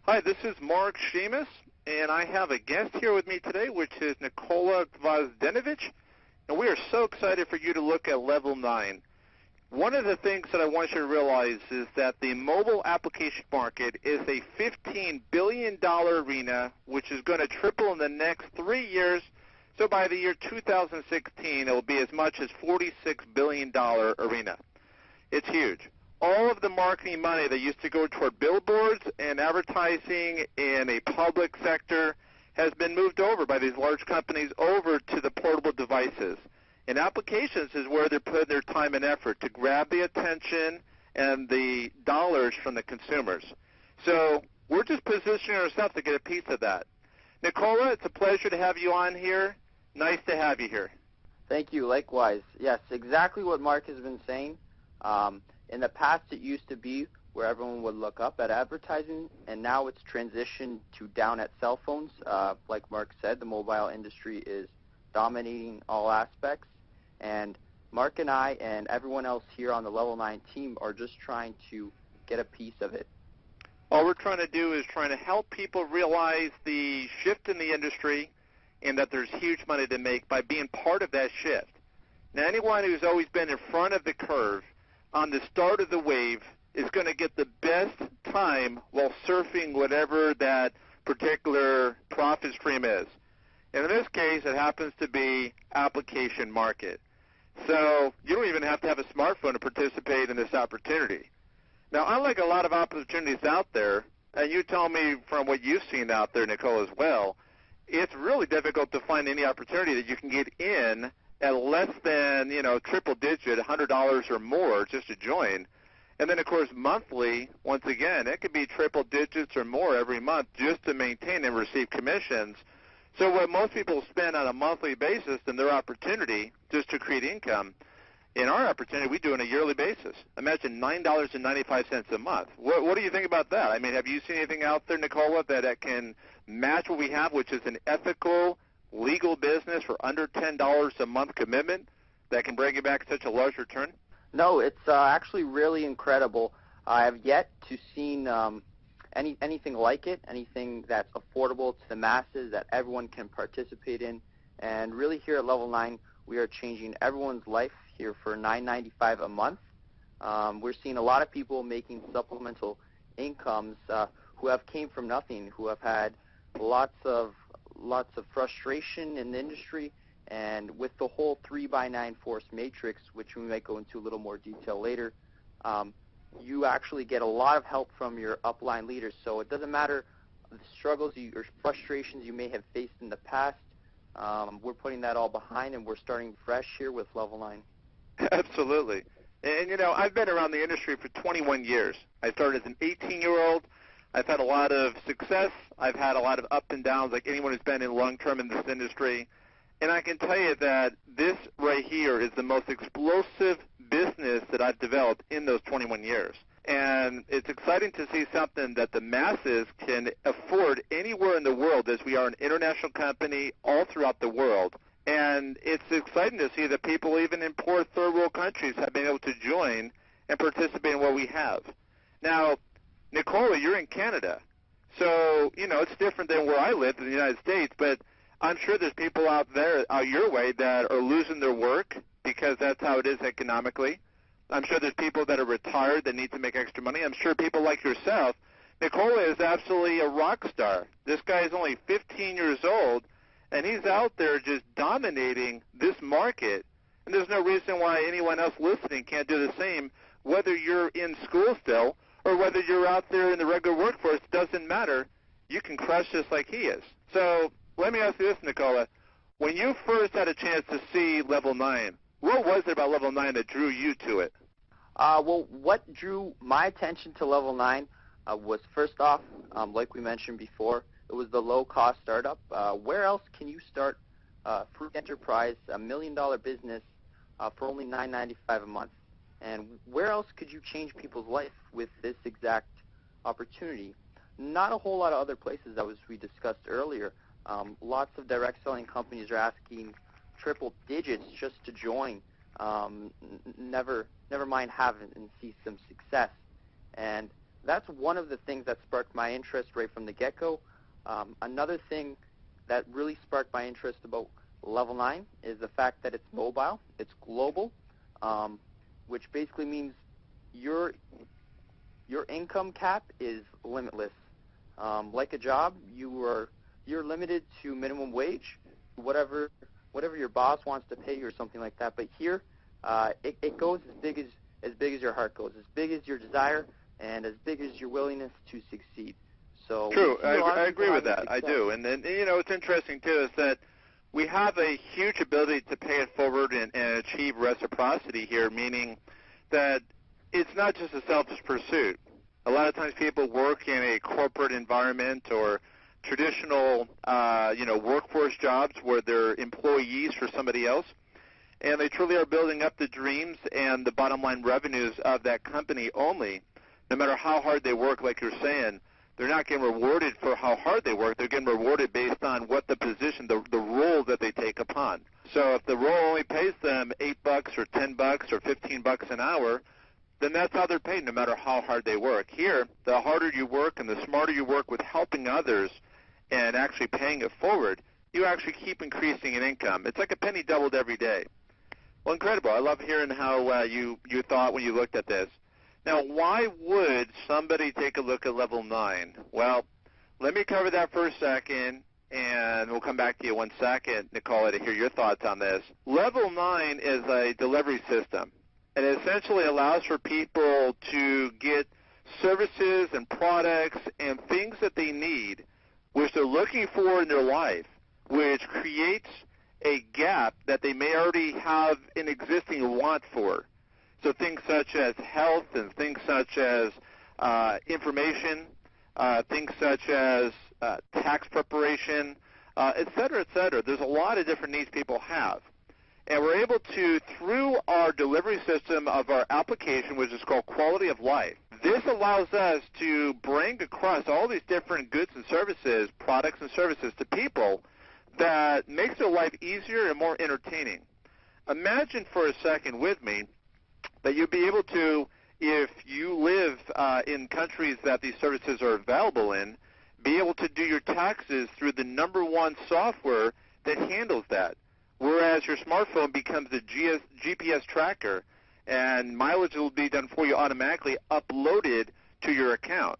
Hi, this is Mark Sheamus, and I have a guest here with me today, which is Nikola Gvozdenovich, and we are so excited for you to look at Level 9. One of the things that I want you to realize is that the mobile application market is a $15 billion arena, which is going to triple in the next 3 years. So by the year 2016, it will be as much as $46 billion arena. It's huge. All of the marketing money that used to go toward billboards and advertising in a public sector has been moved over by these large companies over to the portable devices. And applications is where they're putting their time and effort to grab the attention and the dollars from the consumers. So we're just positioning ourselves to get a piece of that. Nikola, it's a pleasure to have you on here. Nice to have you here. Thank you. Likewise. Yes, exactly what Mark has been saying. In the past, it used to be where everyone would look up at advertising, and now it's transitioned to down at cell phones. Like Mark said, the mobile industry is dominating all aspects, and Mark and I and everyone else here on the Level 9 team are just trying to get a piece of it. All we're trying to do is trying to help people realize the shift in the industry and that there's huge money to make by being part of that shift. Now, anyone who's always been in front of the curve on the start of the wave is going to get the best time while surfing whatever that particular profit stream is. And in this case, it happens to be application market. So you don't even have to have a smartphone to participate in this opportunity. Now, unlike a lot of opportunities out there, and you tell me from what you've seen out there, Nikola, as well, it's really difficult to find any opportunity that you can get in at less than, triple digit, $100 or more just to join. And then, of course, monthly, once again, it could be triple digits or more every month just to maintain and receive commissions. So what most people spend on a monthly basis in their opportunity just to create income, in our opportunity, we do on a yearly basis. Imagine $9.95 a month. What do you think about that? I mean, have you seen anything out there, Nikola, that can match what we have, which is an ethical, legal business for under $10 a month commitment that can bring you back such a large return? No, it's actually really incredible. I have yet to seen anything like it, anything that's affordable to the masses that everyone can participate in. And really here at Level 9, we are changing everyone's life here for $9.95 a month. We're seeing a lot of people making supplemental incomes who have came from nothing, who have had lots of frustration in the industry, and with the whole 3x9 force matrix, which we might go into a little more detail later, you actually get a lot of help from your upline leaders. So it doesn't matter the struggles or frustrations you may have faced in the past. We're putting that all behind, and we're starting fresh here with Level 9. Absolutely. And, I've been around the industry for 21 years. I started as an 18-year-old. I've had a lot of success. I've had a lot of ups and downs like anyone who's been in long-term in this industry. And I can tell you that this right here is the most explosive business that I've developed in those 21 years. And it's exciting to see something that the masses can afford anywhere in the world, as we are an international company all throughout the world. And it's exciting to see that people even in poor third world countries have been able to join and participate in what we have. Now, Nikola, you're in Canada. So, it's different than where I live in the United States, but I'm sure there's people out there, out your way, that are losing their work because that's how it is economically. I'm sure there's people that are retired that need to make extra money. I'm sure people like yourself. Nikola is absolutely a rock star. This guy is only 15 years old, and he's out there just dominating this market. And there's no reason why anyone else listening can't do the same, whether you're in school still or whether you're out there in the regular workforce. It doesn't matter. You can crush just like he is. So let me ask you this, Nikola. When you first had a chance to see Level 9, what was it about Level 9 that drew you to it? Well, what drew my attention to Level 9 was, first off, like we mentioned before, it was the low-cost startup. Where else can you start free enterprise, $1 million business for only $9.95 a month? And where else could you change people's life with this exact opportunity? Not a whole lot of other places, as we discussed earlier. Lots of direct selling companies are asking triple digits just to join. Never mind have and see some success. And that's one of the things that sparked my interest right from the get-go. Another thing that really sparked my interest about Level 9 is the fact that it's mobile, it's global, which basically means your income cap is limitless. Like a job, you're limited to minimum wage, whatever your boss wants to pay you or something like that. But here, it goes as big as your heart goes, as big as your desire, and as big as your willingness to succeed. So true, I agree with that. I do, and then what's interesting too is that we have a huge ability to pay it forward and achieve reciprocity here, meaning that it's not just a selfish pursuit. A lot of times people work in a corporate environment or traditional, workforce jobs where they're employees for somebody else, and they truly are building up the dreams and the bottom line revenues of that company only. No matter how hard they work, like you're saying, they're not getting rewarded for how hard they work. They're getting rewarded based on what the position, the role that they take upon. So if the role only pays them $8 or $10 or $15 an hour, then that's how they're paid no matter how hard they work. Here, the harder you work and the smarter you work with helping others and actually paying it forward, you actually keep increasing in income. It's like a penny doubled every day. Well, incredible. I love hearing how you thought when you looked at this. Now, why would somebody take a look at Level 9? Well, let me cover that for a second, and we'll come back to you one second, Nikola, to hear your thoughts on this. Level 9 is a delivery system, and it essentially allows for people to get services and products and things that they need, which they're looking for in their life, which creates a gap that they may already have an existing want for. So things such as health and things such as information, things such as tax preparation, et cetera, et cetera. There's a lot of different needs people have. And we're able to, through our delivery system of our application, which is called Quality of Life, this allows us to bring across all these different goods and services, products and services to people that makes their life easier and more entertaining. Imagine for a second with me that you'd be able to, if you live in countries that these services are available in, be able to do your taxes through the #1 software that handles that, whereas your smartphone becomes the GPS tracker, and mileage will be done for you automatically, uploaded to your account.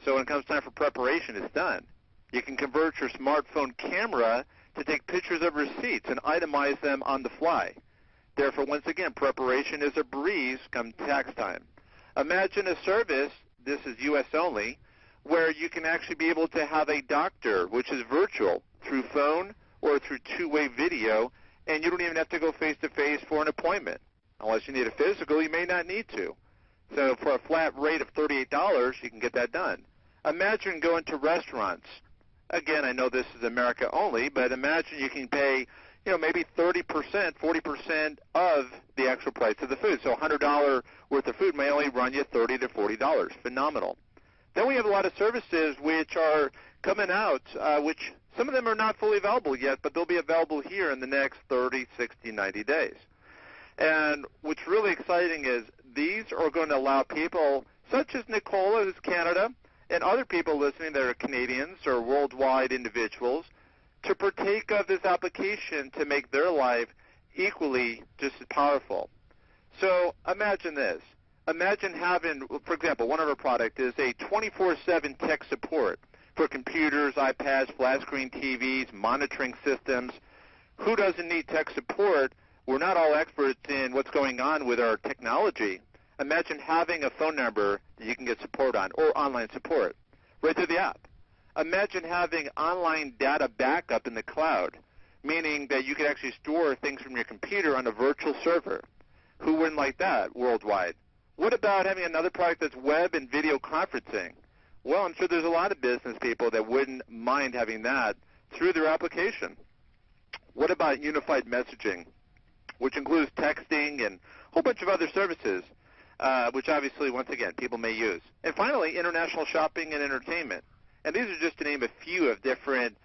So when it comes time for preparation, it's done. You can convert your smartphone camera to take pictures of receipts and itemize them on the fly. Therefore, once again, preparation is a breeze come tax time. Imagine a service, this is U.S. only, where you can actually be able to have a doctor, which is virtual, through phone or through two-way video, and you don't even have to go face-to-face for an appointment. Unless you need a physical, you may not need to. So for a flat rate of $38, you can get that done. Imagine going to restaurants. Again, I know this is America only, but imagine you can pay maybe 30%, 40% of the actual price of the food. So $100 worth of food may only run you $30 to $40. Phenomenal. Then we have a lot of services which are coming out, which some of them are not fully available yet, but they'll be available here in the next 30, 60, 90 days. And what's really exciting is these are going to allow people such as Nikola, who's Canada, and other people listening that are Canadians or worldwide individuals, to partake of this application to make their life equally just as powerful. So imagine this. Imagine having, for example, one of our products is a 24/7 tech support for computers, iPads, flat screen TVs, monitoring systems. Who doesn't need tech support? We're not all experts in what's going on with our technology. Imagine having a phone number that you can get support on, or online support, right through the app. Imagine having online data backup in the cloud, meaning that you could actually store things from your computer on a virtual server. Who wouldn't like that worldwide? What about having another product that's web and video conferencing? Well, I'm sure there's a lot of business people that wouldn't mind having that through their application. What about unified messaging, which includes texting and a whole bunch of other services, which obviously, once again, people may use. And finally, international shopping and entertainment. And these are just to name a few of different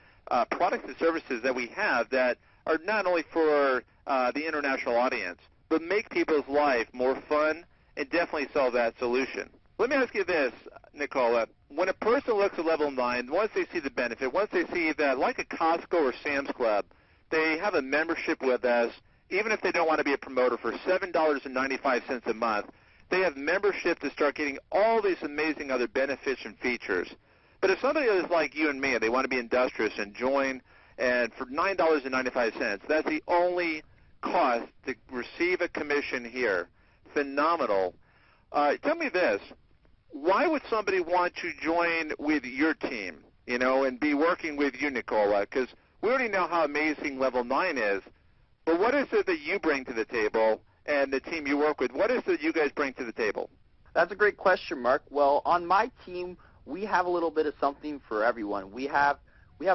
products and services that we have that are not only for the international audience, but make people's life more fun and definitely solve that solution. Let me ask you this. Nikola, when a person looks at level 9, once they see the benefit, once they see that, like a Costco or Sam's Club, they have a membership with us, even if they don't want to be a promoter, for $7.95 a month, they have membership to start getting all these amazing other benefits and features. But if somebody is like you and me and they want to be industrious and join, and for $9.95, that's the only cost to receive a commission here. Phenomenal. Tell me this. Why would somebody want to join with your team, and be working with you, Nikola? Because we already know how amazing Level 9 is, but what is it that you bring to the table and the team you work with? What is it you guys bring to the table? That's a great question, Mark. Well, on my team, we have a little bit of something for everyone. We have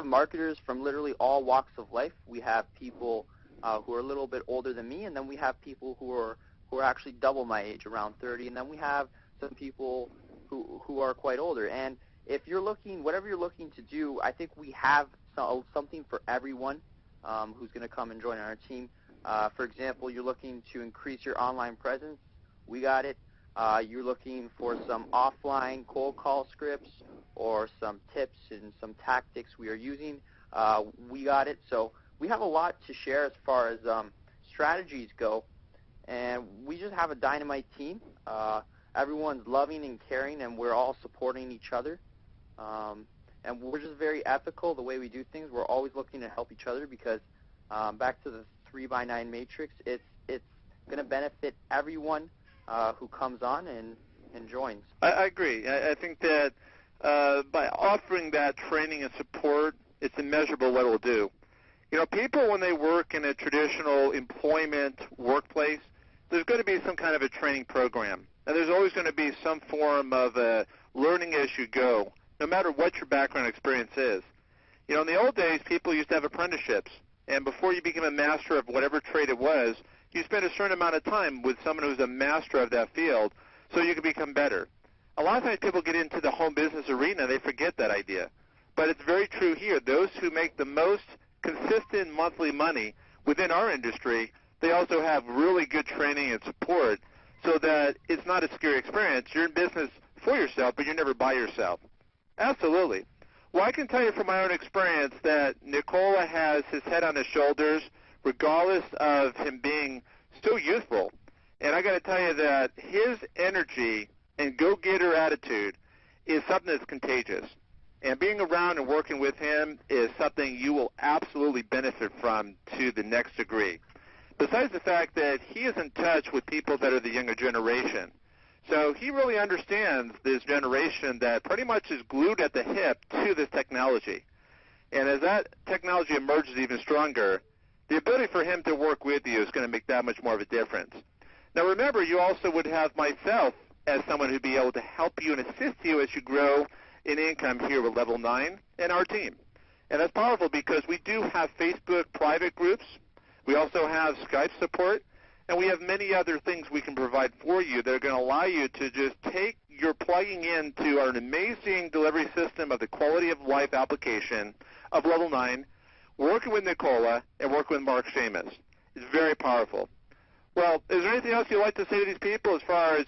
marketers from literally all walks of life. We have people who are a little bit older than me, and then we have people who are actually double my age, around 30, and then we have some people who are quite older. And if you're looking, whatever you're looking to do, I think we have something for everyone who's going to come and join our team. For example, you're looking to increase your online presence, we got it. You're looking for some offline cold call scripts or some tips and some tactics we are using, we got it. So we have a lot to share as far as strategies go, and we just have a dynamite team. Everyone's loving and caring, and we're all supporting each other. And we're just very ethical the way we do things. We're always looking to help each other because back to the 3x9 matrix, it's going to benefit everyone who comes on and joins. I agree. I think that by offering that training and support, it's immeasurable what it will do. People, when they work in a traditional employment workplace, there's going to be some kind of a training program. And there's always going to be some form of learning as you go, no matter what your background experience is. In the old days, people used to have apprenticeships. And before you became a master of whatever trade it was, you spent a certain amount of time with someone who's a master of that field so you could become better. A lot of times people get into the home business arena, they forget that idea. But it's very true here. Those who make the most consistent monthly money within our industry, they also have really good training and support so that it's not a scary experience. You're in business for yourself, but you're never by yourself. Absolutely. Well, I can tell you from my own experience that Nikola has his head on his shoulders regardless of him being so youthful. And I got to tell you that his energy and go-getter attitude is something that's contagious. And being around and working with him is something you will absolutely benefit from to the next degree. Besides the fact that he is in touch with people that are the younger generation. So he really understands this generation that pretty much is glued at the hip to this technology. And as that technology emerges even stronger, the ability for him to work with you is going to make that much more of a difference. Now remember, you also would have myself as someone who'd be able to help you and assist you as you grow in income here with Level 9 and our team. And that's powerful because we do have Facebook private groups. We also have Skype support. And we have many other things we can provide for you that are going to allow you to just take your plugging into our amazing delivery system of the quality of life application of Level 9, working with Nikola, and working with Mark Seamus. It's very powerful. Well, is there anything else you'd like to say to these people as far as,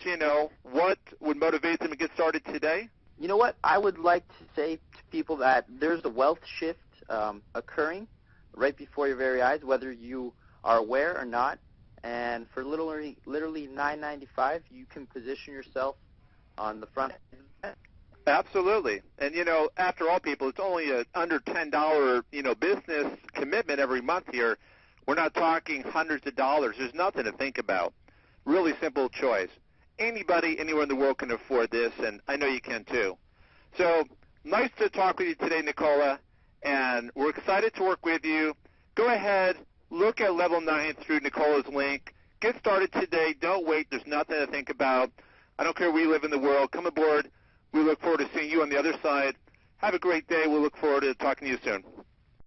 what would motivate them to get started today? You know what? I would like to say to people that there's a wealth shift occurring right before your very eyes, whether you are aware or not. And for literally $9.95, you can position yourself on the front end. Absolutely. And, after all, people, it's only a under $10, business commitment every month here. We're not talking hundreds of dollars. There's nothing to think about. Really simple choice. Anybody, anywhere in the world can afford this, and I know you can too. So nice to talk with you today, Nikola, and we're excited to work with you. Go ahead. Look at Level 9 through Nikola's link. Get started today. Don't wait. There's nothing to think about. I don't care where you live in the world. Come aboard. We look forward to seeing you on the other side. Have a great day. We'll look forward to talking to you soon.